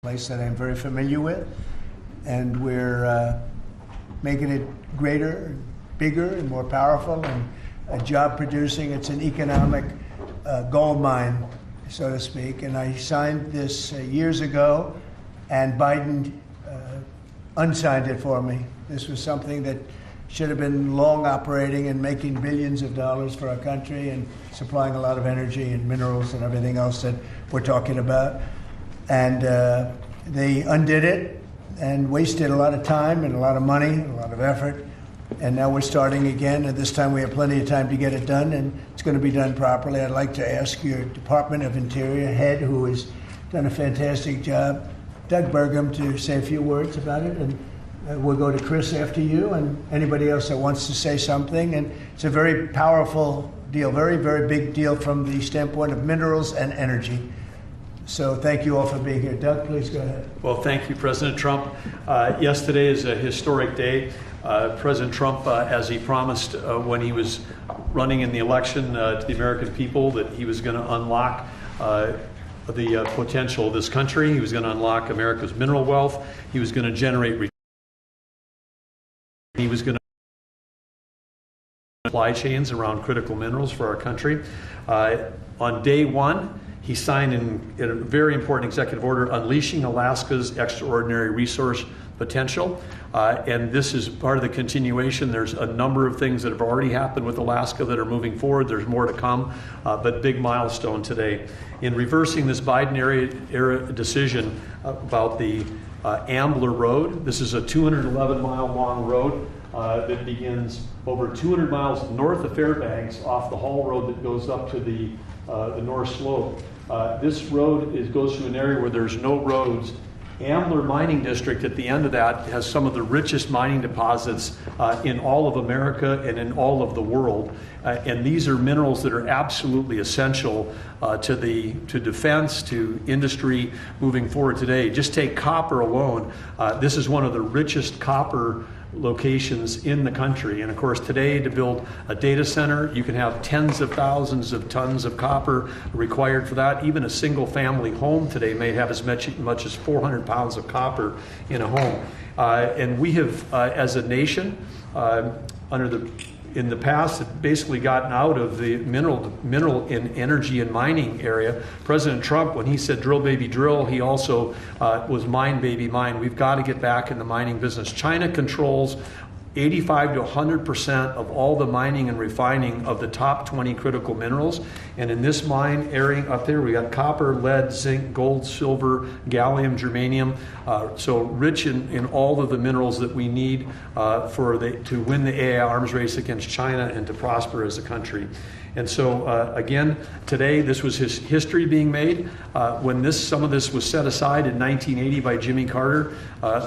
place that I'm very familiar with, and we're making it greater, bigger, and more powerful, and job producing. It's an economic gold mine, so to speak. And I signed this years ago, and Biden unsigned it for me. This was something that should have been long operating and making billions of dollars for our country and supplying a lot of energy and minerals and everything else that we're talking about. And they undid it and wasted a lot of time and a lot of money and a lot of effort. And now we're starting again, and this time we have plenty of time to get it done, and it's going to be done properly. I'd like to ask your Department of Interior head, who has done a fantastic job, Doug Burgum, to say a few words about it. And we'll go to Chris after you and anybody else that wants to say something. And it's a very powerful deal, very, very big deal from the standpoint of minerals and energy. So thank you all for being here. Doug, please go ahead. Well, thank you, President Trump. Yesterday is a historic day. President Trump, as he promised when he was running in the election to the American people, that he was going to unlock the potential of this country. He was going to unlock America's mineral wealth. He was going to generate. He was going to supply chains around critical minerals for our country. On day one, he signed in a very important executive order, Unleashing Alaska's Extraordinary Resource Potential. And this is part of the continuation. There's a number of things that have already happened with Alaska that are moving forward. There's more to come, but big milestone today. In reversing this Biden era decision about the Ambler Road, this is a 211-mile long road that begins over 200 miles north of Fairbanks off the Hall Road that goes up to the North Slope. This road goes through an area where there's no roads. Ambler Mining District at the end of that has some of the richest mining deposits in all of America and in all of the world. And these are minerals that are absolutely essential to defense, to industry moving forward today. Just take copper alone. This is one of the richest copper locations in the country. And of course, today to build a data center, you can have tens of thousands of tons of copper required for that. Even a single family home today may have as much as 400 pounds of copper in a home. And we have, as a nation, in the past, had basically gotten out of the mineral and energy and mining area. President Trump, when he said drill baby drill, he also was mine baby mine. We've got to get back in the mining business. China controls 85 to 100% of all the mining and refining of the top 20 critical minerals. And in this mine area up there, we got copper, lead, zinc, gold, silver, gallium, germanium. So rich in all of the minerals that we need to win the AI arms race against China and to prosper as a country. And so, again, today, this was his history being made. When some of this was set aside in 1980 by Jimmy Carter,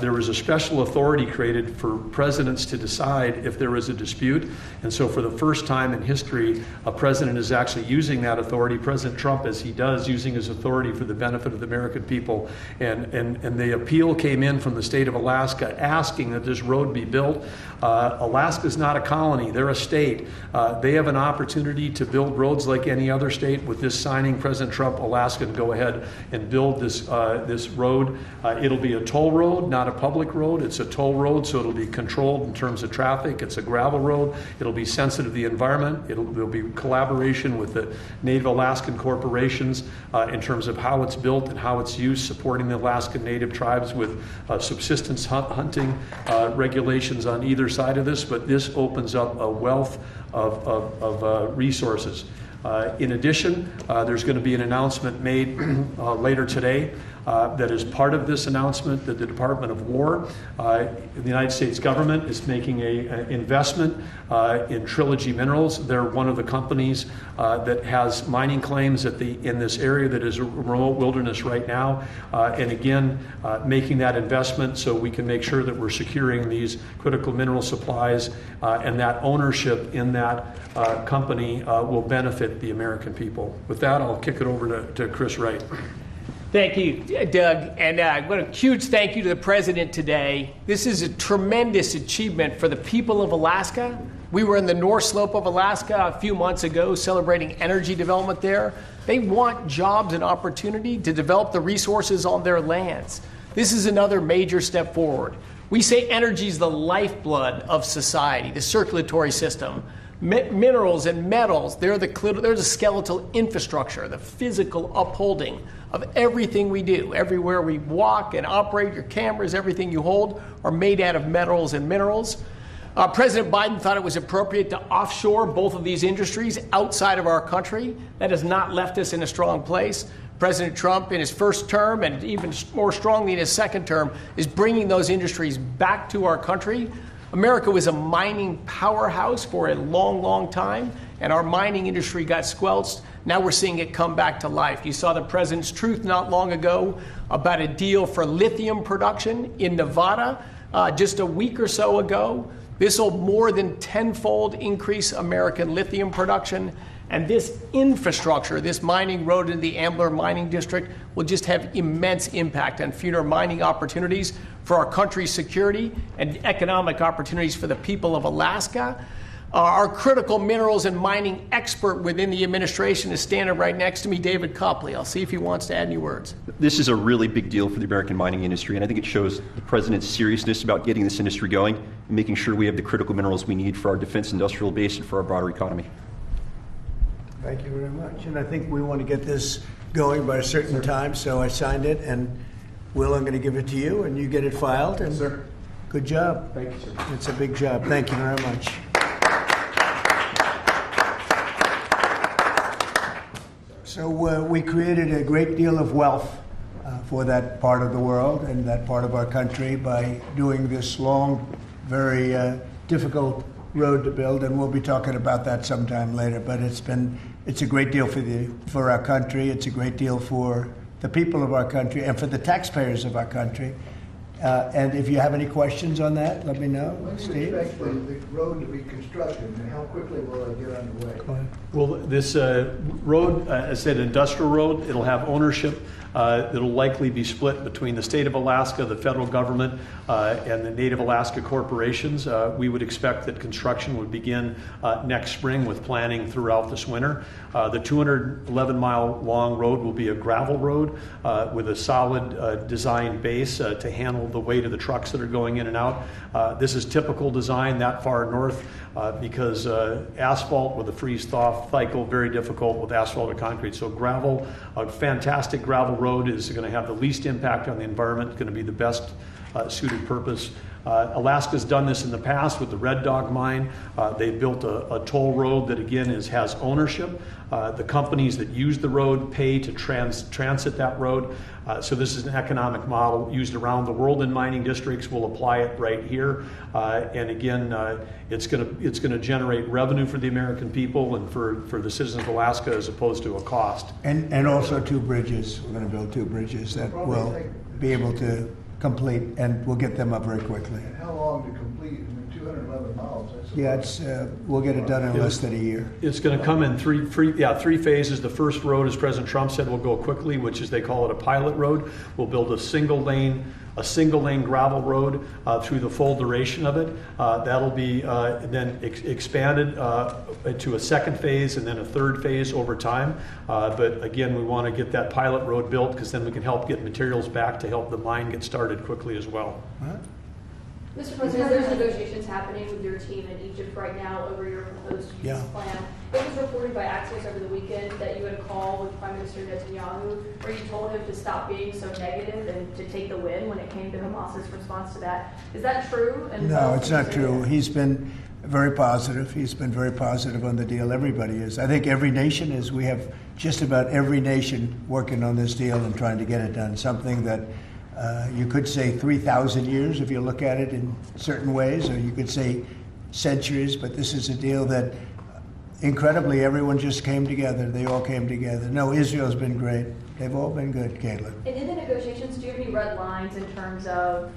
there was a special authority created for presidents to decide if there was a dispute. And so for the first time in history, a president is actually using that authority. President Trump, as he does, using his authority for the benefit of the American people. And the appeal came in from the state of Alaska asking that this road be built. Alaska's not a colony, they're a state. They have an opportunity to build roads like any other state. With this signing, President Trump, Alaska can go ahead and build this road. It'll be a toll road, not a public road. It's a toll road, so it'll be controlled in terms of traffic. It's a gravel road. It'll be sensitive to the environment. There'll be collaboration with the Native Alaskan corporations in terms of how it's built and how it's used, supporting the Alaskan Native tribes with subsistence hunting regulations on either side of this. But this opens up a wealth of resources. In addition, there's going to be an announcement made later today that is part of this announcement that the Department of War, the United States government, is making an investment in Trilogy Minerals. They're one of the companies that has mining claims in this area that is a remote wilderness right now. And again, making that investment so we can make sure that we're securing these critical mineral supplies and that ownership in that company will benefit the American people. With that, I'll kick it over to Chris Wright. Thank you, Doug. And what a huge thank you to the President today. This is a tremendous achievement for the people of Alaska, We were in the North Slope of Alaska a few months ago celebrating energy development there. They want jobs and opportunity to develop the resources on their lands. This is another major step forward. We say energy is the lifeblood of society, the circulatory system. Minerals and metals, they're the skeletal infrastructure, the physical upholding of everything we do. Everywhere we walk and operate, your cameras, everything you hold are made out of metals and minerals. President Biden thought it was appropriate to offshore both of these industries outside of our country. That has not left us in a strong place. President Trump, in his first term and even more strongly in his second term, is bringing those industries back to our country. America was a mining powerhouse for a long, long time, and our mining industry got squelched. Now we're seeing it come back to life. You saw the president's truth not long ago about a deal for lithium production in Nevada just a week or so ago. This will more than tenfold increase American lithium production. And this infrastructure, this mining road in the Ambler Mining District, will just have immense impact on future mining opportunities for our country's security and economic opportunities for the people of Alaska. Our critical minerals and mining expert within the administration is standing right next to me, David Copley. I'll see if he wants to add any words. This is a really big deal for the American mining industry, and I think it shows the president's seriousness about getting this industry going and making sure we have the critical minerals we need for our defense industrial base and for our broader economy. Thank you very much. And I think we want to get this going by a certain time, so I signed it. And Will, I'm going to give it to you, and you get it filed. And Sir. Good job. Thank you, sir. It's a big job. Thank you very much. So we created a great deal of wealth for that part of the world and that part of our country by doing this long, very difficult road to build, and we'll be talking about that sometime later. But it's a great deal for our country. It's a great deal for the people of our country and for the taxpayers of our country. And if you have any questions on that, let me know. When do you Steve? expect the road to be constructed, and how quickly will it get underway? Go ahead. Well, this road, as I said, industrial road, it'll have ownership. It'll likely be split between the state of Alaska, the federal government, and the Native Alaska corporations. We would expect that construction would begin next spring with planning throughout this winter. The 211-mile long road will be a gravel road with a solid design base to handle the weight of the trucks that are going in and out. This is typical design that far north because asphalt with a freeze-thaw cycle, very difficult with asphalt or concrete. So gravel, a fantastic gravel road is going to have the least impact on the environment, going to be the best suited purpose. Alaska's done this in the past with the Red Dog mine. They built a toll road that again has ownership. The companies that use the road pay to transit that road. So this is an economic model used around the world in mining districts. We'll apply it right here. And again, it's going to generate revenue for the American people and for the citizens of Alaska as opposed to a cost. And also 2 bridges. We're going to build 2 bridges that will be able to complete, and we'll get them up very quickly. And how long to complete? I mean, 211 miles. That's Yeah, we'll get it done in less than a year. It's going to come in three phases. The first road, as President Trump said, will go quickly, which is they call it a pilot road. We'll build a single lane gravel road through the full duration of it. That'll be then expanded to a second phase and then a third phase over time. But again, we want to get that pilot road built because then we can help get materials back to help the mine get started quickly as well. Mr. President, there's negotiations happening with your team in Egypt right now over your proposed peace plan. It was reported by Axios over the weekend that you had a call with Prime Minister Netanyahu where you told him to stop being so negative and to take the win when it came to Hamas's response to that. Is that true? And No, it's not true. He's been very positive. He's been very positive on the deal. Everybody is. I think every nation is. We have just about every nation working on this deal and trying to get it done. Something that you could say 3,000 years if you look at it in certain ways, or you could say centuries, but this is a deal that incredibly everyone just came together. They all came together. No, Israel's been great. They've all been good, Caitlin. And in the negotiations, do you have any red lines in terms of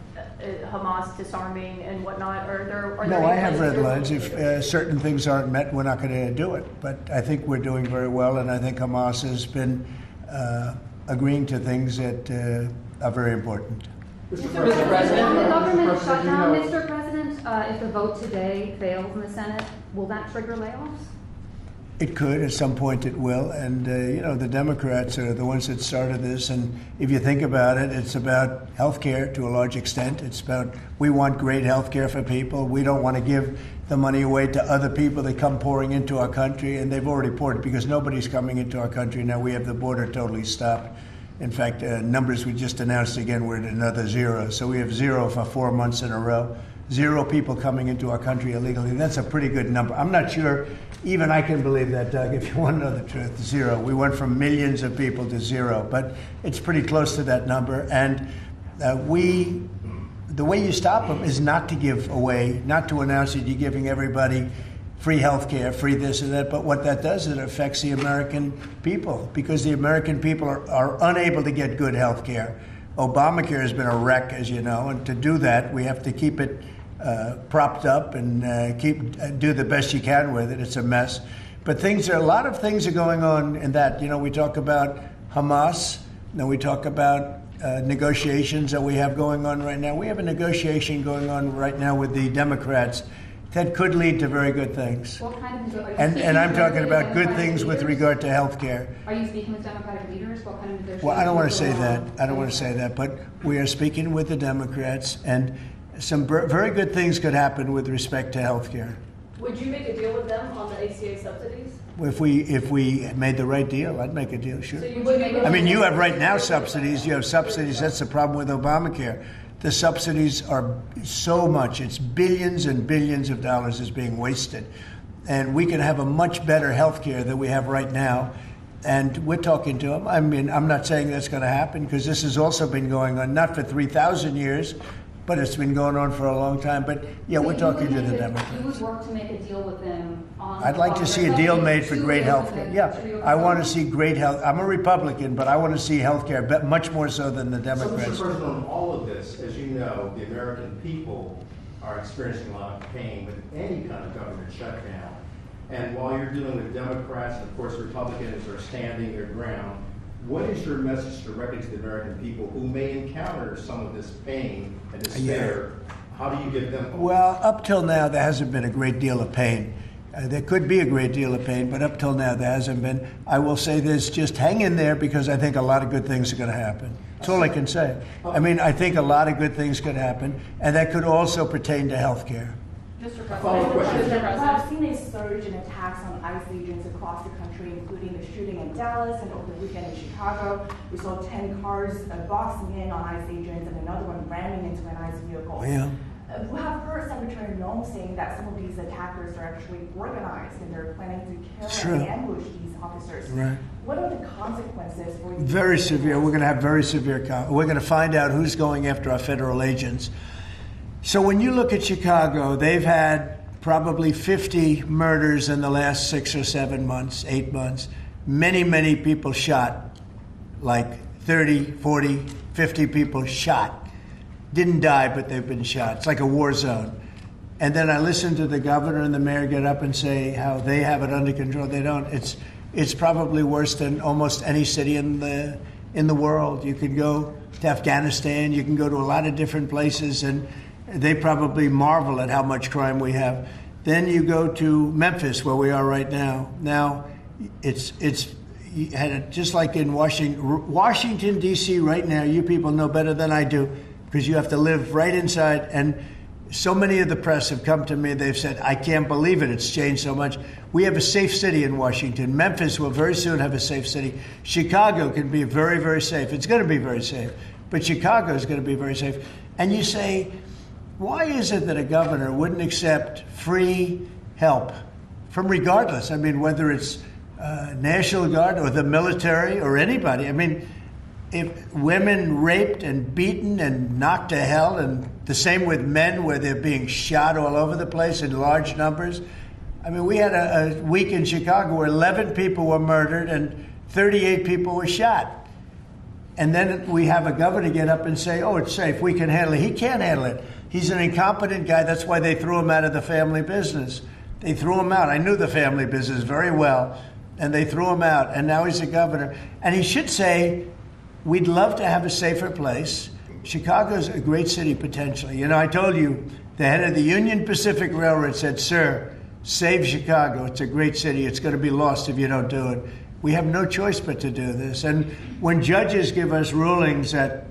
Hamas disarming and whatnot? Are there No, any I have red places lines. you're If certain things aren't met, we're not going to do it. But I think we're doing very well, and I think Hamas has been agreeing to things that are very important. Mr. President. Will the government shut down, As you know- Mr. President, if the vote today fails in the Senate? Will that trigger layoffs? It could. At some point it will. And, the Democrats are the ones that started this. And if you think about it, it's about health care to a large extent. It's about we want great health care for people. We don't want to give the money away to other people that come pouring into our country. And they've already poured it because nobody's coming into our country. Now we have the border totally stopped. In fact, numbers we just announced again, we're at another 0. So we have 0 for 4 months in a row. 0 people coming into our country illegally. That's a pretty good number. I'm not sure even I can believe that, Doug, if you want to know the truth. 0. We went from millions of people to 0, but it's pretty close to that number. And the way you stop them is not to give away, not to announce that you're giving everybody free health care, free this and that. But what that does is it affects the American people because the American people are unable to get good health care. Obamacare has been a wreck, as you know, and to do that, we have to keep it propped up and do the best you can with it. It's a mess. But a lot of things are going on in that. We talk about Hamas, then we talk about negotiations that we have going on right now. We have a negotiation going on right now with the Democrats that could lead to very good things. What kind of And I'm talking about good things with regard to health care. Are you speaking with Democratic leaders? What kind of negotiations? Well, I don't want to say that. I don't want to say that. But we are speaking with the Democrats, and some very good things could happen with respect to health care. Would you make a deal with them on the ACA subsidies? If we made the right deal, I'd make a deal, sure. So you would make a I mean, you have right now subsidies. You have subsidies. That's the problem with Obamacare. The subsidies are so much. It's billions and billions of dollars is being wasted. And we can have a much better health care than we have right now. And we're talking to them. I mean, I'm not saying that's going to happen because this has also been going on, not for 3,000 years, but it's been going on for a long time. But, yeah, we're talking to the Democrats. You would work to make a deal with them on... I'd like to see a deal made for great health care. Yeah, I want to see great health. I'm a Republican, but I want to see health care much more so than the So, Democrats. Mr. President, on all of this, as you know, the American people are experiencing a lot of pain with any kind of government shutdown. And while you're dealing with Democrats and, of course, Republicans are standing their ground, what is your message directly to the American people who may encounter some of this pain and despair? How do you give them hope? Well, up till now, there hasn't been a great deal of pain. There could be a great deal of pain, but up till now, there hasn't been. I will say this, just hang in there because I think a lot of good things are going to happen. That's all I can say. I mean, I think a lot of good things could happen, and that could also pertain to health care. Mr. Follow-up President. question. Mr. We have President. seen a surge in attacks on ICE agents across the country, including the shooting in Dallas and over the weekend in Chicago. We saw 10 cars boxing in on ICE agents and another one ramming into an ICE vehicle. Yeah. We have heard Secretary Noem saying that some of these attackers are actually organized and they're planning to kill and ambush these officers. Right. What are the consequences for these? Very severe. We're going to have very severe. We're going to find out who's going after our federal agents. So when you look at Chicago, they've had probably 50 murders in the last 6 or 7 months, 8 months. Many, many people shot, like 30, 40, 50 people shot. Didn't die, but they've been shot. It's like a war zone. And then I listened to the governor and the mayor get up and say how they have it under control. They don't. It's probably worse than almost any city in the world. You can go to Afghanistan. You can go to a lot of different places, and they probably marvel at how much crime we have. Then you go to Memphis, where we are right now. Now, it's just like in Washington, D.C. right now. You people know better than I do because you have to live right inside. And so many of the press have come to me. They've said, I can't believe it. It's changed so much. We have a safe city in Washington. Memphis will very soon have a safe city. Chicago can be very, very safe. It's going to be very safe. But Chicago is going to be very safe. And you say, why is it that a governor wouldn't accept free help from regardless? I mean, whether it's National Guard or the military or anybody. I mean, if women raped and beaten and knocked to hell, and the same with men where they're being shot all over the place in large numbers. I mean, we had a week in Chicago where 11 people were murdered and 38 people were shot. And then we have a governor get up and say, oh, it's safe, we can handle it. He can't handle it. He's an incompetent guy. That's why they threw him out of the family business. They threw him out. I knew the family business very well, and they threw him out. And now he's a governor. And he should say, we'd love to have a safer place. Chicago's a great city potentially. You know, I told you the head of the Union Pacific Railroad said, "Sir, save Chicago. It's a great city. It's going to be lost if you don't do it." We have no choice but to do this. And when judges give us rulings that,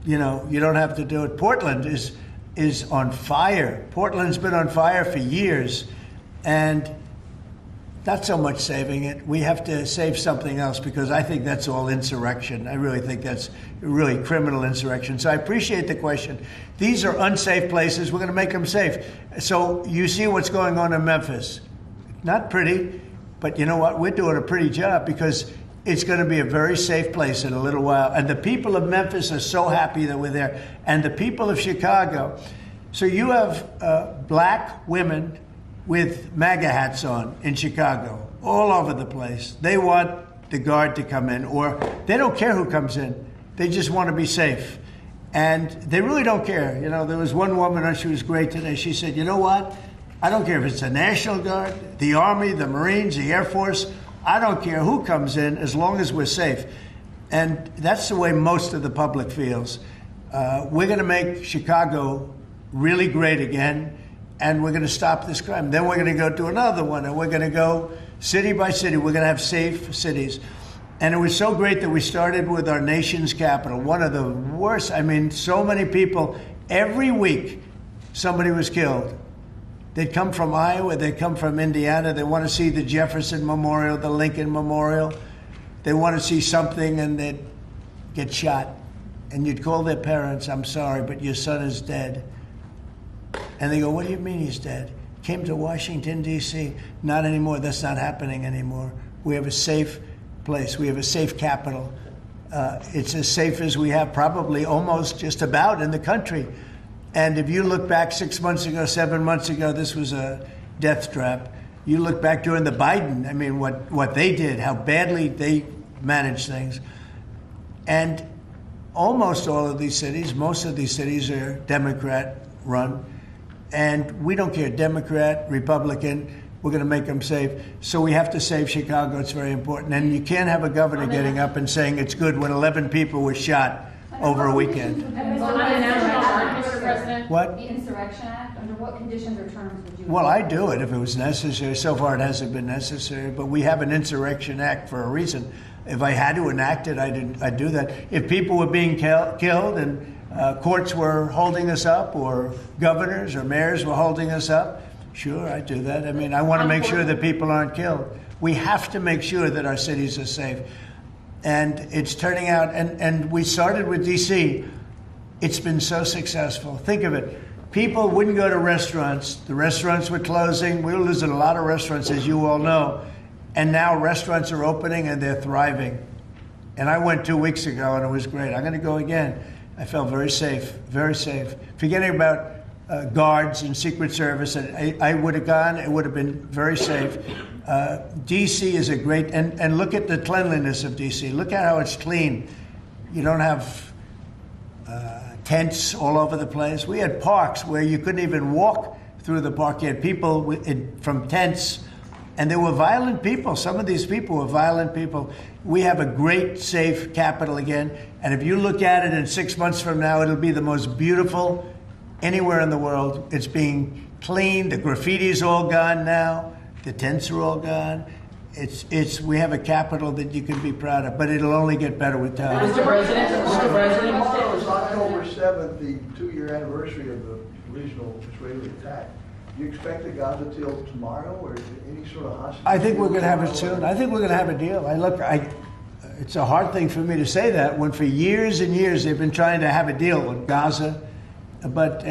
you know, you don't have to do it, Portland is on fire. Portland's been on fire for years, and not so much saving it. We have to save something else, because I think that's all insurrection. I really think that's really criminal insurrection. So I appreciate the question. These are unsafe places. We're going to make them safe. So you see what's going on in Memphis. Not pretty, but you know what? We're doing a pretty job, because it's going to be a very safe place in a little while. And the people of Memphis are so happy that we're there. And the people of Chicago. So you have black women with MAGA hats on in Chicago, all over the place. They want the guard to come in, or they don't care who comes in. They just want to be safe. And they really don't care. You know, there was one woman, and she was great today. She said, "You know what? I don't care if it's the National Guard, the Army, the Marines, the Air Force. I don't care who comes in, as long as we're safe." And that's the way most of the public feels. We're going to make Chicago really great again, and we're going to stop this crime. Then we're going to go to another one, and we're going to go city by city. We're going to have safe cities. And it was so great that we started with our nation's capital, one of the worst. I mean, so many people, every week somebody was killed. They'd come from Iowa, they'd come from Indiana, they want to see the Jefferson Memorial, the Lincoln Memorial. They want to see something, and they'd get shot. And you'd call their parents, "I'm sorry, but your son is dead." And they go, "What do you mean he's dead?" "Came to Washington, D.C. Not anymore. That's not happening anymore. We have a safe place. We have a safe capital. It's as safe as we have probably almost just about in the country. And if you look back 6 months ago, 7 months ago, this was a death trap. You look back during the Biden, I mean, what they did, how badly they managed things. And almost all of these cities, most of these cities are Democrat run. And we don't care, Democrat, Republican, we're going to make them safe. So we have to save Chicago. It's very important. And you can't have a governor getting up and saying it's good when 11 people were shot over a weekend. What? The Insurrection Act, under what conditions or terms would you? Well, I'd do it if it was necessary. So far it hasn't been necessary, but we have an Insurrection Act for a reason. If I had to enact it, I'd do that. If people were being killed and courts were holding us up, or governors or mayors were holding us up, sure, I'd do that. I mean, I want to make sure that people aren't killed. We have to make sure that our cities are safe. And it's turning out, and we started with D.C., it's been so successful. Think of it. People wouldn't go to restaurants. The restaurants were closing. We were losing a lot of restaurants, as you all know. And now restaurants are opening, and they're thriving. And I went 2 weeks ago, and it was great. I'm going to go again. I felt very safe, very safe. Forgetting about guards and Secret Service, and I would have gone. It would have been very safe. D.C. is a great, and look at the cleanliness of D.C. Look at how it's clean. You don't have tents all over the place. We had parks where you couldn't even walk through the park. You had people from tents, and they were violent people. Some of these people were violent people. We have a great, safe capital again, and if you look at it in 6 months from now, it'll be the most beautiful anywhere in the world. It's being cleaned. The graffiti's all gone now. The tents are all gone. We have a capital that you can be proud of, but it'll only get better with time. Mr. President. Tomorrow is October 7th, the 2-year anniversary of the original Israeli attack. Do you expect the Gaza deal tomorrow, or any sort of hostage? I think we're going to have it soon. I think we're going to have a deal. It's a hard thing for me to say that when for years and years they've been trying to have a deal with Gaza, but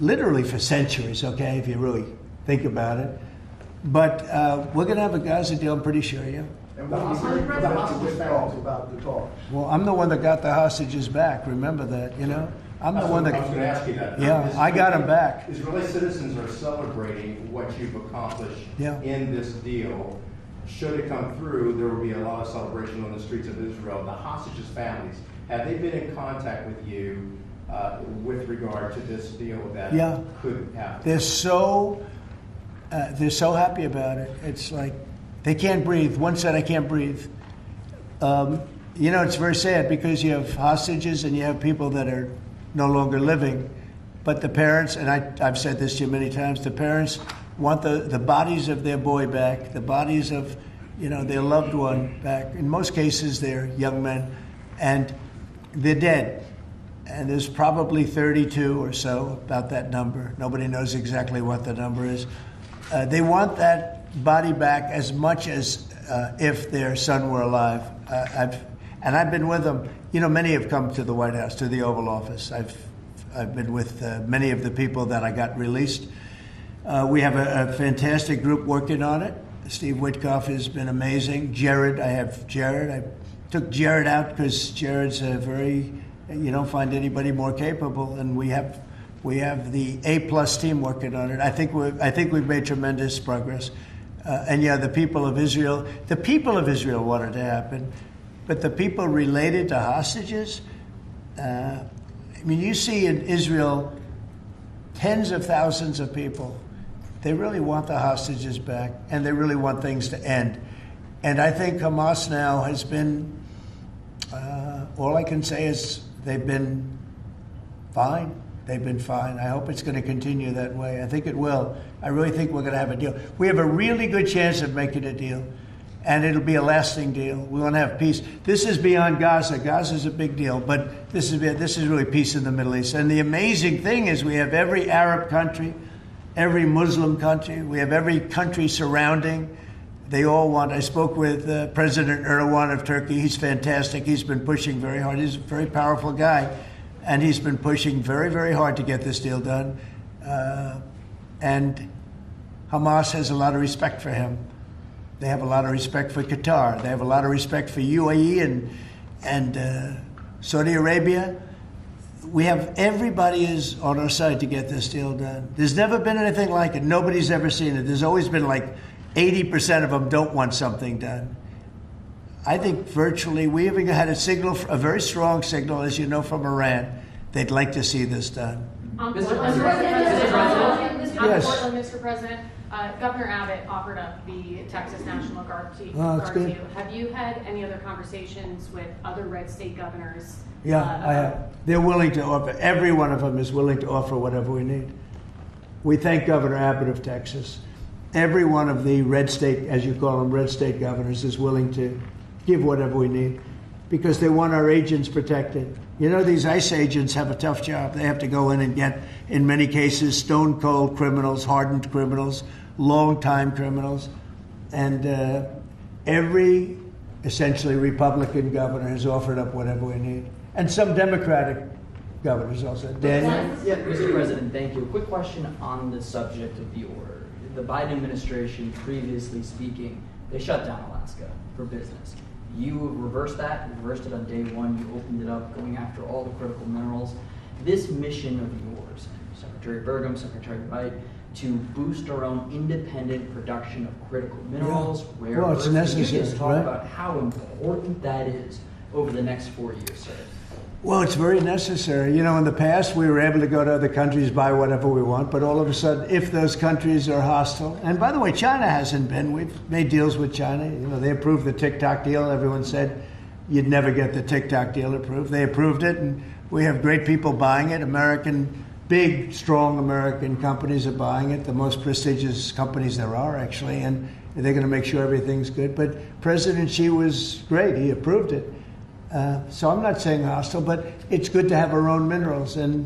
literally for centuries. Okay, if you really think about it. But we're going to have a Gaza deal, I'm pretty sure, yeah. And what do you hear about the talks? Well, I'm the one that got the hostages back. Remember that, you know? I'm the one that. I was going to ask you that. Yeah, I got them back. Israeli citizens are celebrating what you've accomplished in this deal. Should it come through, there will be a lot of celebration on the streets of Israel. The hostages' families, have they been in contact with you with regard to this deal that could happen? They're so happy about it. It's like they can't breathe. One said, "I can't breathe." you know, it's very sad because you have hostages and you have people that are no longer living. But the parents, and I've said this to you many times, the parents want the bodies of their boy back, the bodies of, you know, their loved one back. In most cases, they're young men, and they're dead. And there's probably 32 or so, about that number. Nobody knows exactly what the number is. They want that body back as much as if their son were alive. I've been with them. You know, many have come to the White House, to the Oval Office. I've been with many of the people that I got released. We have a fantastic group working on it. Steve Witkoff has been amazing. Jared, I have Jared. I took Jared out because Jared's a very, you don't find anybody more capable, and we have the A+ team working on it. I think we've made tremendous progress. And yeah, the people of Israel wanted to happen, but the people related to hostages, I mean, you see in Israel tens of thousands of people. They really want the hostages back, and they really want things to end. And I think Hamas now has been, all I can say is they've been fine. They've been fine. I hope it's going to continue that way. I think it will. I really think we're going to have a deal. We have a really good chance of making a deal, and it'll be a lasting deal. We want to have peace. This is beyond Gaza. Gaza's a big deal, but this is really peace in the Middle East. And the amazing thing is we have every Arab country, every Muslim country, we have every country surrounding. They all want. I spoke with President Erdogan of Turkey. He's fantastic. He's been pushing very hard. He's a very powerful guy. And he's been pushing very, very hard to get this deal done. And Hamas has a lot of respect for him. They have a lot of respect for Qatar. They have a lot of respect for UAE and Saudi Arabia. We have everybody is on our side to get this deal done. There's never been anything like it. Nobody's ever seen it. There's always been like 80% of them don't want something done. I think virtually we even had a signal, a very strong signal, as you know, from Iran. They'd like to see this done. Mr. President, Governor Abbott offered up the Texas National Guard to you. Have you had any other conversations with other red state governors? Yeah, I have. They're willing to offer. Every one of them is willing to offer whatever we need. We thank Governor Abbott of Texas. Every one of the red state, as you call them, red state governors is willing to give whatever we need because they want our agents protected. You know, these ICE agents have a tough job. They have to go in and get, in many cases, stone cold criminals, hardened criminals, long-time criminals. And every, essentially, Republican governor has offered up whatever we need. And some Democratic governors also. Daniel? Yeah, Mr. President, thank you. A quick question on the subject of the order. The Biden administration, previously speaking, they shut down Alaska for business. You reversed that, you reversed it on day one, you opened it up, going after all the critical minerals. This mission of yours, Secretary Burgum, Secretary Wright, to boost our own independent production of critical minerals, rare earths. Can you just talk about how important that is over the next 4 years, sir? Well, it's very necessary. You know, in the past, we were able to go to other countries, buy whatever we want, but all of a sudden, if those countries are hostile, and by the way, China hasn't been. We've made deals with China. You know, they approved the TikTok deal. Everyone said you'd never get the TikTok deal approved. They approved it, and we have great people buying it. Big, strong American companies are buying it, the most prestigious companies there are, actually, and they're going to make sure everything's good. But President Xi was great. He approved it. So I'm not saying hostile, but it's good to have our own minerals. And,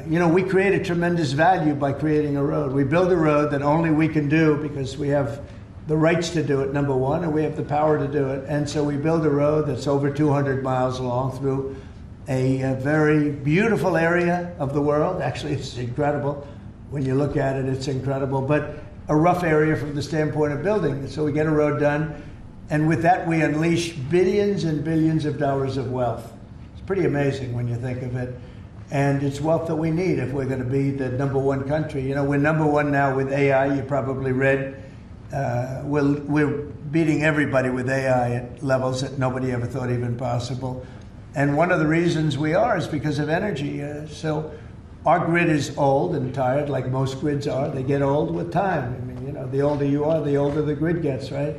you know, we create a tremendous value by creating a road. We build a road that only we can do because we have the rights to do it, number one, and we have the power to do it. And so we build a road that's over 200 miles long through a very beautiful area of the world. Actually, it's incredible. When you look at it, it's incredible. But a rough area from the standpoint of building. So we get a road done. And with that, we unleash billions and billions of dollars of wealth. It's pretty amazing when you think of it. And it's wealth that we need if we're going to be the number one country. You know, we're number one now with AI. You probably read. We're beating everybody with AI at levels that nobody ever thought even possible. And one of the reasons we are is because of energy. So our grid is old and tired, like most grids are. They get old with time. I mean, you know, the older you are, the older the grid gets, right?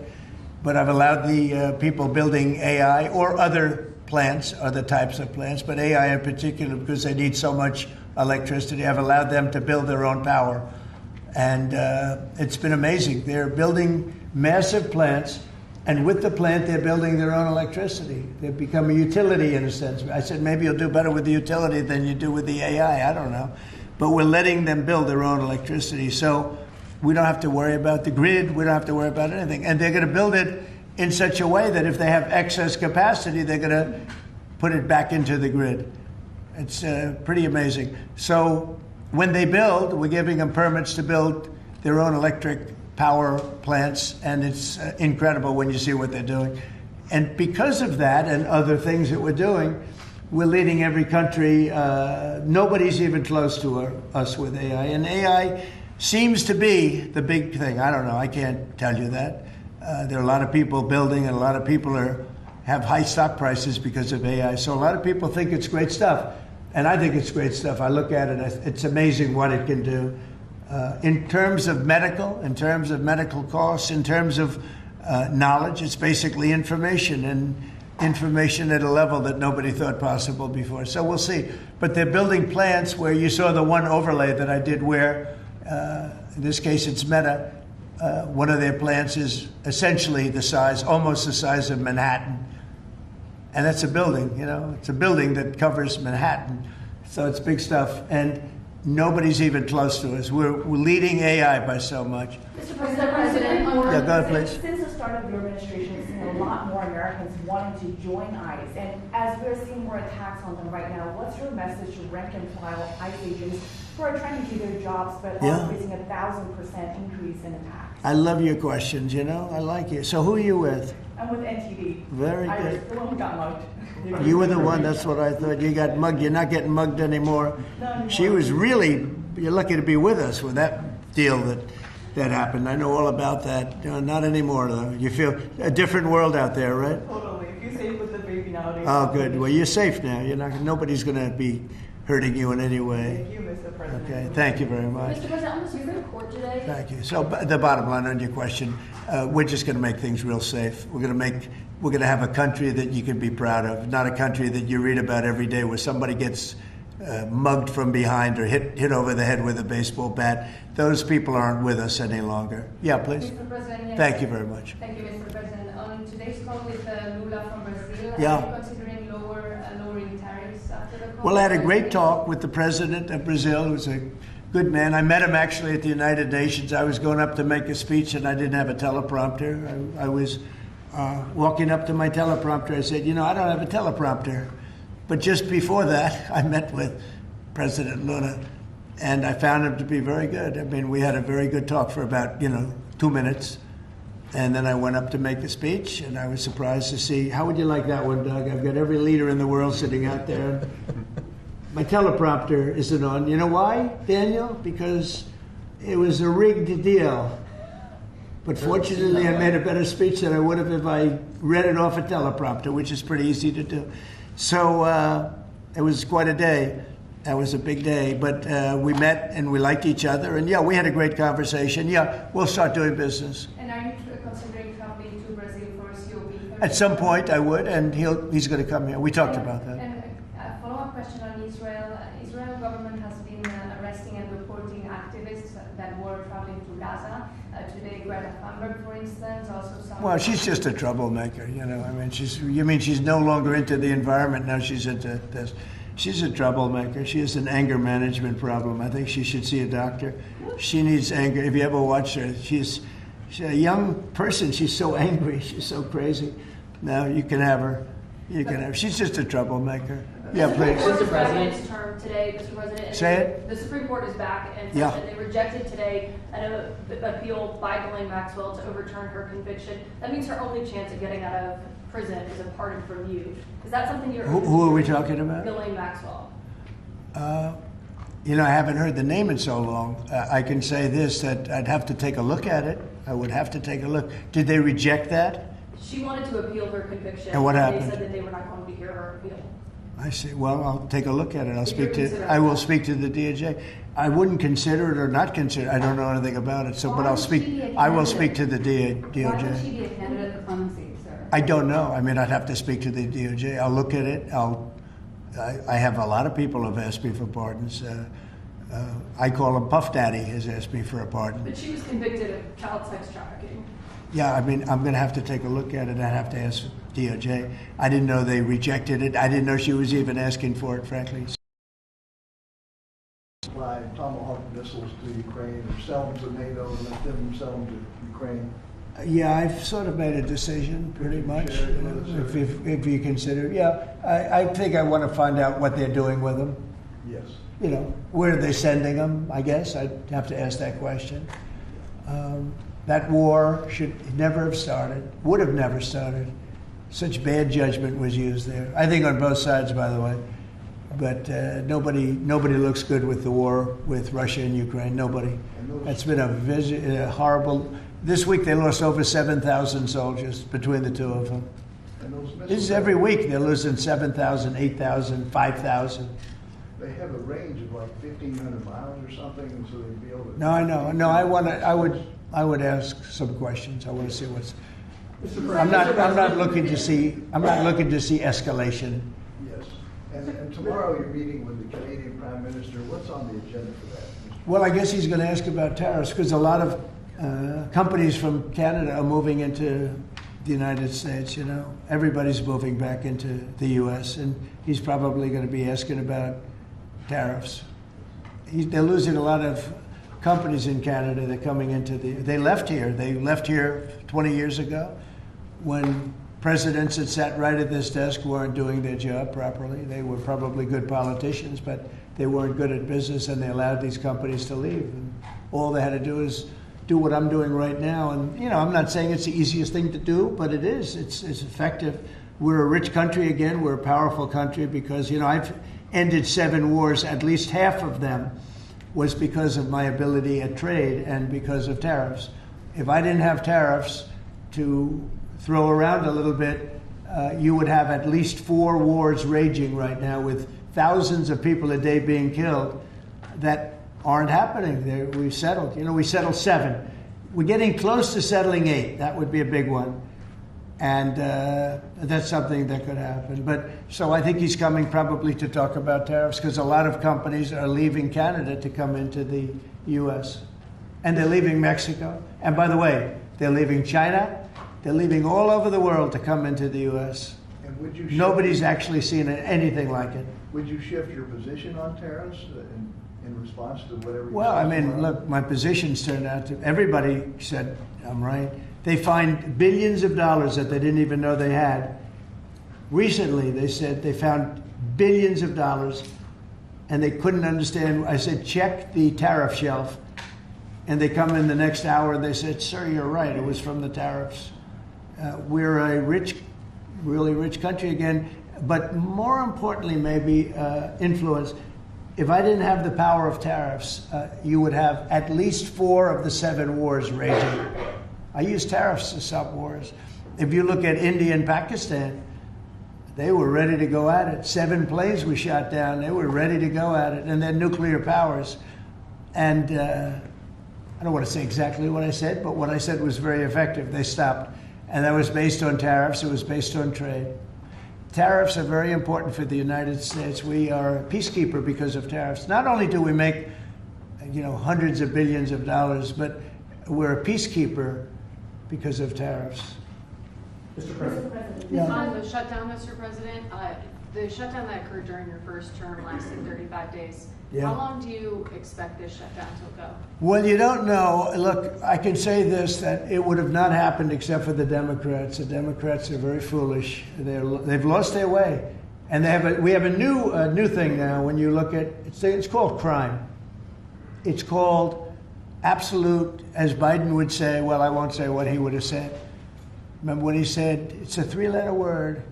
but I've allowed the people building AI or other plants, other types of plants, but AI in particular because they need so much electricity. I've allowed them to build their own power. And it's been amazing. They're building massive plants, and with the plant, they're building their own electricity. They've become a utility in a sense. I said, maybe you'll do better with the utility than you do with the AI. I don't know. But we're letting them build their own electricity. So we don't have to worry about the grid. We don't have to worry about anything. And they're going to build it in such a way that if they have excess capacity, they're going to put it back into the grid. It's pretty amazing. So when they build, we're giving them permits to build their own electric power plants, and it's incredible when you see what they're doing. And because of that and other things that we're doing, we're leading every country. Nobody's even close to us with AI. And AI seems to be the big thing. I don't know. I can't tell you that. There are a lot of people building, and a lot of people have high stock prices because of AI. So a lot of people think it's great stuff. And I think it's great stuff. I look at it, it's amazing what it can do. In terms of medical costs, in terms of knowledge, it's basically information, and information at a level that nobody thought possible before. So we'll see. But they're building plants where you saw the one overlay that I did where, in this case it's Meta, one of their plants is essentially almost the size of Manhattan. And that's a building, it's a building that covers Manhattan. So it's big stuff. And nobody's even close to us. We're leading AI by so much. Mr. President, yeah, go ahead, please. Since the start of your administration, we've seen a lot more Americans wanting to join ICE. And as we're seeing more attacks on them right now, what's your message to rank and file ICE agents who are trying to do their jobs but are facing 1,000% increase in attacks? I love your questions, I like it. So who are you with? I'm with NTD. Very good. The one who got mugged. You were the one, that's what I thought. You got mugged. You're not getting mugged anymore. She was really, you're lucky to be with us with that deal that happened. I know all about that. Not anymore, though. You feel a different world out there, right? Totally. You're safe with the baby nowadays. Oh, good. Well, you're safe now. Nobody's going to be hurting you in any way. Thank you, Mr. President. Okay, thank you very much. Mr. President, on the Supreme Court today. Thank you. So the bottom line on your question, we're just going to make things real safe. We're going to have a country that you can be proud of, not a country that you read about every day where somebody gets mugged from behind or hit over the head with a baseball bat. Those people aren't with us any longer. Yeah, please. Mr. President, yes. Thank you very much. Thank you, Mr. President. On today's call with Lula from Brazil, Yeah. are you considering lowering tariffs after the call? Well, I had a great talk with the president of Brazil, who's a good man. I met him actually at the United Nations. I was going up to make a speech, and I didn't have a teleprompter. I was walking up to my teleprompter. I said, I don't have a teleprompter. But just before that, I met with President Lula, and I found him to be very good. I mean, we had a very good talk for about, 2 minutes. And then I went up to make a speech, and I was surprised to see, how would you like that one, Doug? I've got every leader in the world sitting out there. My teleprompter isn't on. You know why, Daniel? Because it was a rigged deal. But fortunately, I made a better speech than I would have if I read it off a teleprompter, which is pretty easy to do. So it was quite a day. That was a big day. But we met, and we liked each other. And, we had a great conversation. We'll start doing business. And are you considering traveling to Brazil for COP30? At some point, I would, and he's going to come here. We talked about that. And a follow-up question on Israel. Israel government has been arresting and reporting activists that were traveling to Gaza. Today, Greta Thunberg, for instance, also some... Well, she's just a troublemaker, I mean, she's no longer into the environment, now she's into this. She's a troublemaker. She has an anger management problem. I think she should see a doctor. She needs anger. If you ever watch her, she's a young person. She's so angry. She's so crazy. Now, you can have her. She's just a troublemaker. Yeah, please. Mr. President's term today, Mr. President. Say it. The Supreme Court is back and said that they rejected today an appeal by Ghislaine Maxwell to overturn her conviction. That means her only chance of getting out of prison is a pardon from you. Is that something you're... Who are we talking about? Ghislaine Maxwell. I haven't heard the name in so long. I can say this, that I'd have to take a look at it. I would have to take a look. Did they reject that? She wanted to appeal her conviction. And what happened? They said that they were not going to hear her appeal. I see. Well, I'll take a look at it. I will speak to the DOJ. I wouldn't consider it or not consider it. I don't know anything about it. So, but I will speak to the DOJ. Why would she be a candidate for I don't know. I mean, I'd have to speak to the DOJ. I'll look at it. I have a lot of people who have asked me for pardons. I call him Puff Daddy has asked me for a pardon. But she was convicted of child sex trafficking. Yeah, I mean, I'm going to have to take a look at it. I have to ask DOJ. I didn't know they rejected it. I didn't know she was even asking for it, frankly. Supply Tomahawk missiles to Ukraine or sell them to NATO and let them sell them to Ukraine. Yeah, I've sort of made a decision, pretty much. If you consider, yeah, I think I want to find out what they're doing with them. Yes. You know, where are they sending them? I guess I'd have to ask that question. That war should never have started, would have never started. Such bad judgment was used there. I think on both sides, by the way. But nobody looks good with the war with Russia and Ukraine. Nobody. That's been a horrible. This week they lost over 7,000 soldiers between the two of them. This is every week they're losing 7,000, 8,000, 5,000. They have a range of like 1,500 miles or something, and so they'd be able to. No, I know. No, I would ask some questions. I want to see what's. I'm not looking to see escalation. Yes. And tomorrow you're meeting with the Canadian Prime Minister. What's on the agenda for that? Well, I guess he's going to ask about tariffs because a lot of companies from Canada are moving into the United States. You know, everybody's moving back into the U.S. and he's probably going to be asking about tariffs. They're losing a lot of companies in Canada. They're coming into they left here. They left here 20 years ago when presidents that sat right at this desk weren't doing their job properly. They were probably good politicians, but they weren't good at business, and they allowed these companies to leave. And all they had to do is do what I'm doing right now. And, you know, I'm not saying it's the easiest thing to do, but it is. It's effective. We're a rich country again. We're a powerful country because, you know, I've ended 7 wars. At least half of them was because of my ability at trade and because of tariffs. If I didn't have tariffs to throw around a little bit, you would have at least 4 wars raging right now with thousands of people a day being killed that aren't happening. We've settled. You know, we settled 7. We're getting close to settling 8. That would be a big one. And that's something that could happen. But so I think he's coming probably to talk about tariffs because a lot of companies are leaving Canada to come into the U.S. And they're leaving Mexico. And by the way, they're leaving China. They're leaving all over the world to come into the U.S. And would you Nobody's actually seen anything like it. Would you shift your position on tariffs in response to whatever? Well, I mean, look, my positions turned out to, everybody said I'm right. They find billions of dollars that they didn't even know they had. Recently, they said they found billions of dollars and they couldn't understand. I said, check the tariff shelf. And they come in the next hour and they said, sir, you're right. It was from the tariffs. We're a rich, really rich country again. But more importantly, maybe influence. If I didn't have the power of tariffs, you would have at least 4 of the 7 wars raging. I use tariffs to stop wars. If you look at India and Pakistan, they were ready to go at it. 7 planes we shot down. They were ready to go at it. And they're nuclear powers. And I don't want to say exactly what I said, but what I said was very effective. They stopped. And that was based on tariffs. It was based on trade. Tariffs are very important for the United States. We are a peacekeeper because of tariffs. Not only do we make, you know, hundreds of billions of dollars, but we're a peacekeeper because of tariffs. Mr. President. Yeah. On the shutdown, Mr. President, the shutdown that occurred during your first term lasted 35 days. Yeah. How long do you expect this shutdown to go? Well, you don't know. Look, I can say this, that it would have not happened except for the Democrats. The Democrats are very foolish. They've lost their way. And we have a new thing now when you look at, it's called crime. It's called absolute, as Biden would say, well, I won't say what he would have said. Remember when he said, it's a 3-letter word,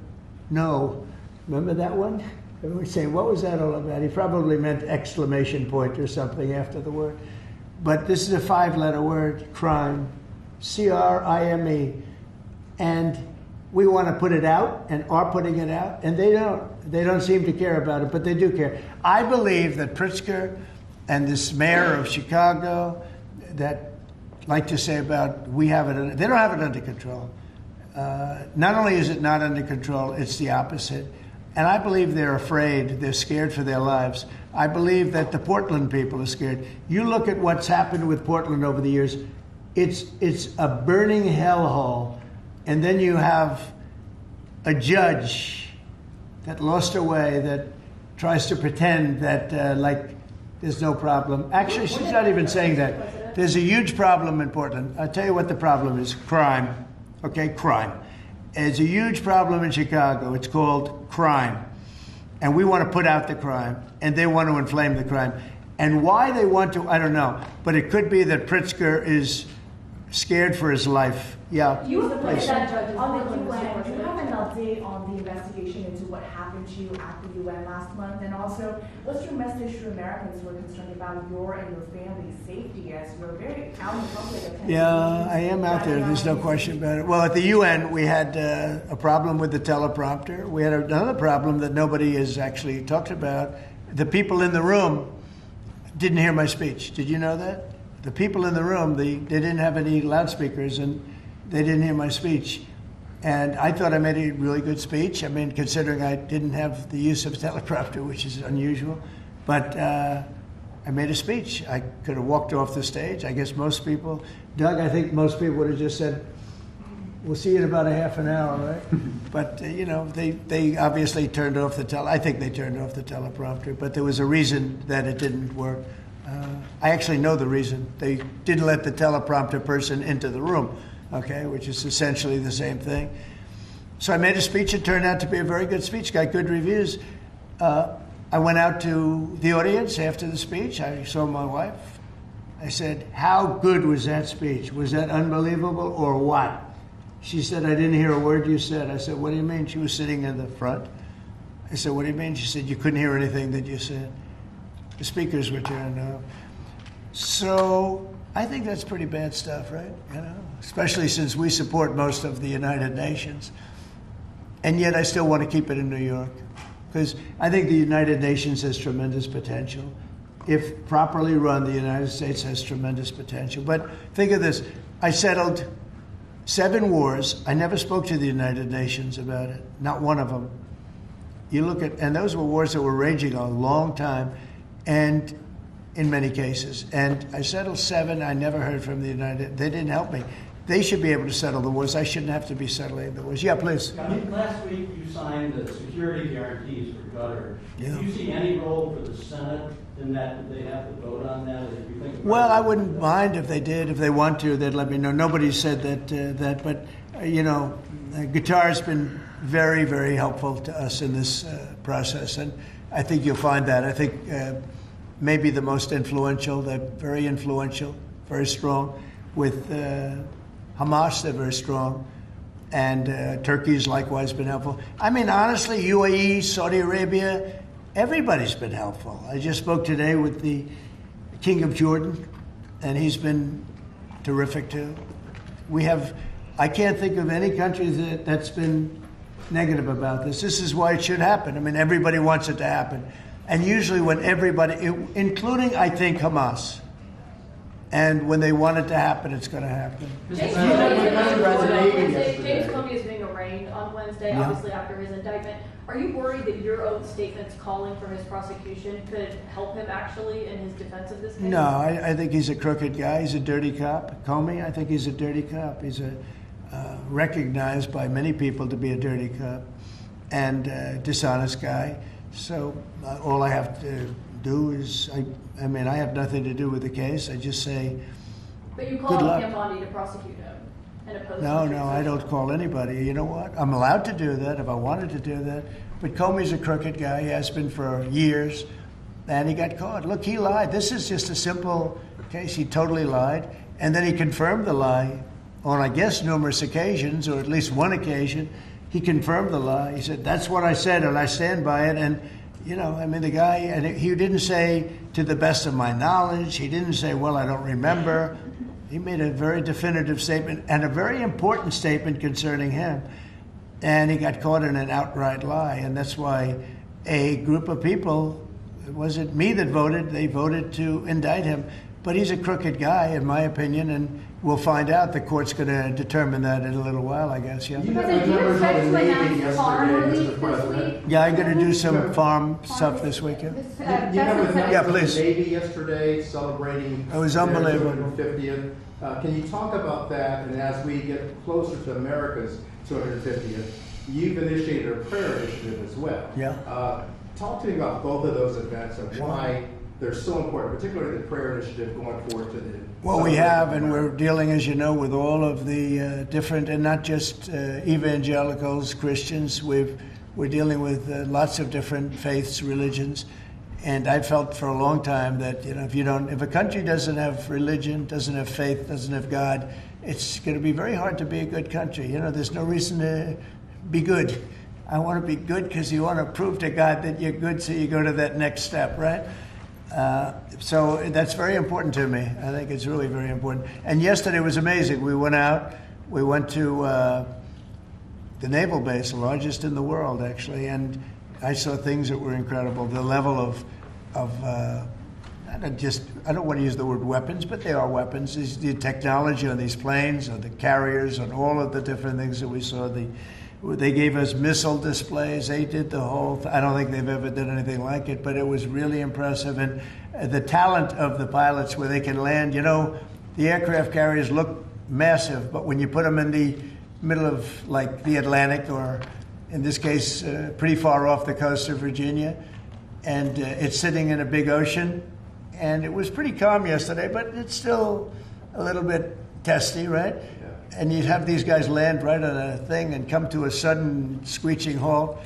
no. Remember that one? Everyone's saying, what was that all about? He probably meant exclamation point or something after the word. But this is a 5-letter word, crime, C-R-I-M-E. And we want to put it out and are putting it out, and they don't. They don't seem to care about it, but they do care. I believe that Pritzker and this mayor of Chicago that like to say about they don't have it under control. Not only is it not under control, it's the opposite. And I believe they're afraid, they're scared for their lives. I believe that the Portland people are scared. You look at what's happened with Portland over the years, it's a burning hellhole. And then you have a judge that lost her way, that tries to pretend that like there's no problem. Actually, she's not even saying that. There's a huge problem in Portland. I'll tell you what the problem is, crime. Okay, crime. There's a huge problem in Chicago. It's called crime. And we want to put out the crime, and they want to inflame the crime. And why they want to, I don't know. But it could be that Pritzker is scared for his life. Yeah. You have please. that judge on the UN. Do you have an update on the investigation into what happened to you at the UN last month? And also, what's your message to Americans who are concerned about your and your family's safety as you're very out in public? Yeah, I am out there. There's no question about it. Well, at the UN, we had a problem with the teleprompter. We had another problem that nobody has actually talked about. The people in the room didn't hear my speech. Did you know that? The people in the room, they didn't have any loudspeakers, and they didn't hear my speech. And I thought I made a really good speech. I mean, considering I didn't have the use of a teleprompter, which is unusual. But I made a speech. I could have walked off the stage. I guess most people, Doug, I think most people would have just said, we'll see you in about a half an hour, right? But, they obviously turned off I think they turned off the teleprompter, but there was a reason that it didn't work. I actually know the reason. They didn't let the teleprompter person into the room, okay, which is essentially the same thing. So I made a speech. It turned out to be a very good speech, got good reviews. I went out to the audience after the speech. I saw my wife. I said, how good was that speech? Was that unbelievable or what? She said, I didn't hear a word you said. I said, what do you mean? She was sitting in the front. I said, what do you mean? She said, you couldn't hear anything that you said. The speakers were turned off. So I think that's pretty bad stuff, right? Especially since we support most of the United Nations. And yet I still want to keep it in New York. Because I think the United Nations has tremendous potential. If properly run, the United States has tremendous potential. But think of this. I settled 7 wars. I never spoke to the United Nations about it. Not one of them. You look at, and those were wars that were raging a long time. And in many cases. And I settled 7. I never heard from the United. They didn't help me. They should be able to settle the wars. I shouldn't have to be settling the wars. Yeah, please. Last week you signed the security guarantees for Qatar. Yeah. Do you see any role for the Senate in that? Did they have to vote on that? Or do you think Well, I wouldn't mind if they did. If they want to, they'd let me know. Nobody said that. But, Qatar's been very, very helpful to us in this process. And I think you'll find that. I think maybe the most influential. They're very influential, very strong. With Hamas, they're very strong. And Turkey's likewise been helpful. I mean, honestly, UAE, Saudi Arabia, everybody's been helpful. I just spoke today with the King of Jordan, and he's been terrific too. I can't think of any country that's been negative about this. This is why it should happen. I mean, everybody wants it to happen. And usually when everybody, including, I think, Hamas, and when they want it to happen, it's going to happen. James Comey is being arraigned on Wednesday, obviously after his indictment. Are you worried that your own statements calling for his prosecution could help him actually in his defense of this case? No, I think he's a crooked guy. He's a dirty cop. Comey, I think he's a dirty cop. He's recognized by many people to be a dirty cop and dishonest guy. So all I have to do is, I have nothing to do with the case. I just say, but you called on Bondi to prosecute him and oppose him. No, I don't call anybody. You know what? I'm allowed to do that if I wanted to do that. But Comey's a crooked guy. He has been for years. And he got caught. Look, he lied. This is just a simple case. He totally lied. And then he confirmed the lie on, I guess, numerous occasions, or at least one occasion. He confirmed the lie. He said, that's what I said, and I stand by it. And the guy, and he didn't say, to the best of my knowledge. He didn't say, well, I don't remember. He made a very definitive statement and a very important statement concerning him. And he got caught in an outright lie. And that's why a group of people, it wasn't me that voted, they voted to indict him. but he's a crooked guy, in my opinion, and we'll find out. The court's going to determine that in a little while, I guess, yeah. President, do you expect to announce farm relief this week? Yeah, I'm going to do some farm stuff this weekend. You know, with Yeah, please. the Navy yesterday celebrating It was their unbelievable. 250th. Can you talk about that? And as we get closer to America's 250th, you've initiated a prayer initiative as well. Yeah. Talk to me about both of those events and why they're so important, particularly the prayer initiative going forward to the. Well, we have, and we're dealing, as you know, with all of the different, and not just evangelicals, Christians. We're dealing with lots of different faiths, religions, and I felt for a long time that if a country doesn't have religion, doesn't have faith, doesn't have God, it's going to be very hard to be a good country. There's no reason to be good. I want to be good because you want to prove to God that you're good, so you go to that next step, right? So that's very important to me. I think it's really very important. And yesterday was amazing. We went out. We went to the naval base, the largest in the world, actually, and I saw things that were incredible. The level of I don't want to use the word weapons, but they are weapons. It's the technology on these planes, on the carriers, on all of the different things that we saw. They gave us missile displays. They did the whole I don't think they've ever done anything like it, but it was really impressive. And the talent of the pilots where they can land. The aircraft carriers look massive, but when you put them in the middle of, like, the Atlantic, or in this case, pretty far off the coast of Virginia, and it's sitting in a big ocean, and it was pretty calm yesterday, but it's still a little bit testy, right? And you'd have these guys land right on a thing and come to a sudden screeching halt,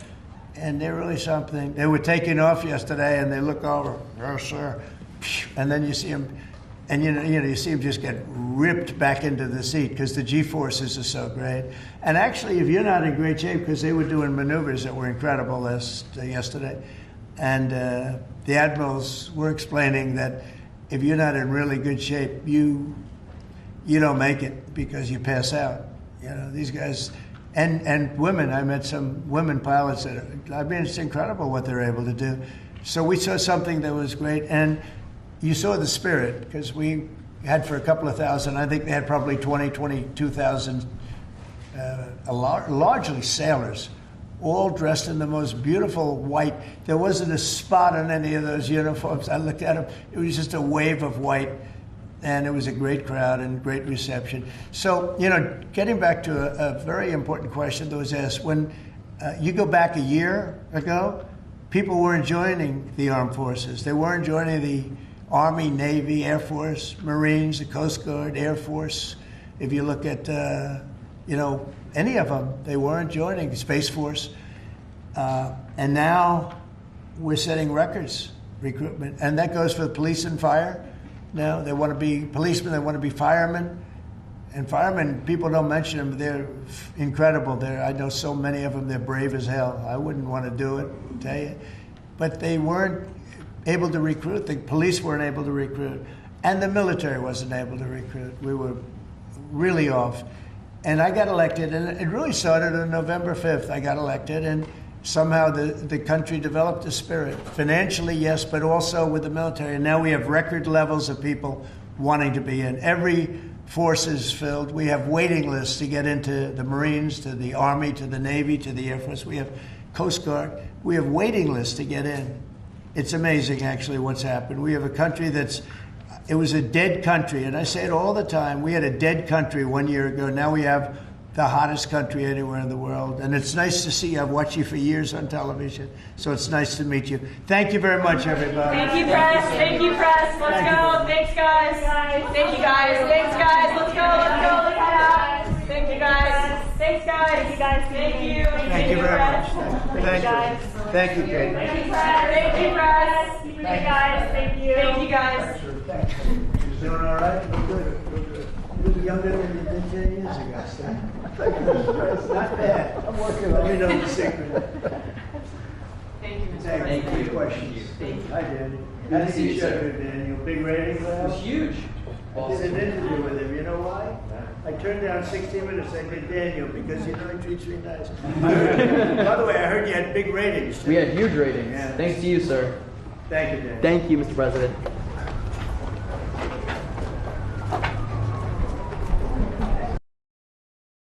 and they're really something. They were taking off yesterday, and they look over, yes, sir, and then you see them, and you see them just get ripped back into the seat because the G-forces are so great. And actually, if you're not in great shape, because they were doing maneuvers that were incredible yesterday, and the admirals were explaining that if you're not in really good shape, you don't make it because you pass out. These guys, and women. I met some women pilots it's incredible what they're able to do. So we saw something that was great, and you saw the spirit, because we had for a couple of thousand. I think they had probably 22,000, largely sailors, all dressed in the most beautiful white. There wasn't a spot on any of those uniforms. I looked at them. It was just a wave of white. And it was a great crowd and great reception. So, getting back to a very important question that was asked, when you go back a year ago, people weren't joining the armed forces. They weren't joining the Army, Navy, Air Force, Marines, the Coast Guard, Air Force. If you look at, any of them, they weren't joining, Space Force. And now we're setting records, recruitment. And that goes for the police and fire. Now they want to be policemen, they want to be firemen. And firemen, people don't mention them, they're incredible. I know so many of them, they're brave as hell. I wouldn't want to do it, tell you. But they weren't able to recruit. The police weren't able to recruit. And the military wasn't able to recruit. We were really off. And I got elected, and it really started on November 5th. I got elected, and somehow the country developed a spirit. Financially, yes, but also with the military. And now we have record levels of people wanting to be in. Every force is filled. We have waiting lists to get into the Marines, to the Army, to the Navy, to the Air Force. We have Coast Guard. We have waiting lists to get in. It's amazing, actually, what's happened. We have a country it was a dead country. And I say it all the time. We had a dead country 1 year ago. Now we have the hottest country anywhere in the world. And it's nice to see you. I've watched you for years on television, so it's nice to meet you. Thank you very much, everybody. Thank you, press. Thank you, press. Let's go. Thanks, guys. Thank you, guys. Thanks, guys. Let's go. Let's go. Let's head out. Thank you, guys. Thanks, guys. Thank you, guys. Thank you. Thank you very much. Thank you. Thank you, Kate. Thank you, press. Thank you, press. Thank you, guys. Thank you. Thank you, guys. You doing all right? Good. You're younger than you did 10 years ago, Stan. It's not bad. I'm working on it. You know the secret. Thank you, Mr. Thank you. Good questions. Hi, Daniel. How did you show it, Daniel? Big rating for that? It was huge. I did an interview with him. You know why? I turned down 60 minutes. I did Daniel because he treats me nice. By the way, I heard you had big ratings. We had huge ratings. Yeah. Thanks to you, sir. Thank you, Daniel. Thank you, Mr. President.